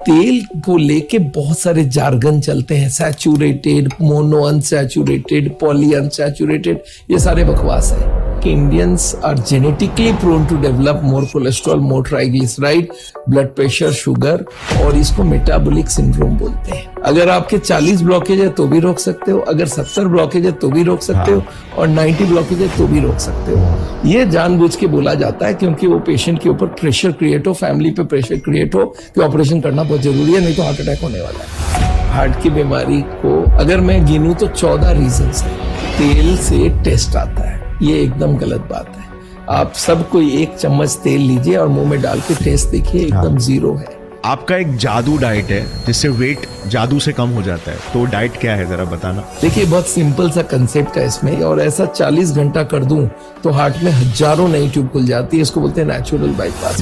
तेल को लेके बहुत सारे जार्गन चलते हैं, saturated, mono unsaturated, poly unsaturated, ये सारे बकवास है कि Indians are genetically prone to develop more cholesterol, more triglyceride, blood pressure, sugar, और इसको मेटाबॉलिक सिंड्रोम बोलते हैं। अगर आपके 40 ब्लॉकेज है तो भी रोक सकते हो, अगर 70 ब्लॉकेज है तो भी रोक सकते हो, और 90 ब्लॉकेज है तो भी रोक सकते हो। ये जानबूझ के बोला जाता है क्योंकि वो पेशेंट के ऊपर प्रेशर क्रिएट हो, फैमिली पे प्रेशर क्रिएट हो कि ऑपरेशन करना बहुत जरूरी है, नहीं तो हार्ट अटैक होने वाला है। हार्ट की बीमारी को अगर मैं गिनूं तो 14 रीजंस है। तेल से टेस्ट आता है, ये एकदम गलत बात है। आप सब कोई एक चम्मच तेल लीजिए और मुंह में डाल के टेस्ट देखिए, एकदम जीरो है। आपका एक जादू डाइट है जिससे वेट जादू से कम हो जाता है, तो डाइट क्या है जरा बताना। देखिए बहुत सिंपल सा कंसेप्ट है इसमें, और ऐसा 40 घंटा कर दूं तो हार्ट में हजारों नई ट्यूब खुल जाती है, इसको बोलते हैं नेचुरल बाईपास।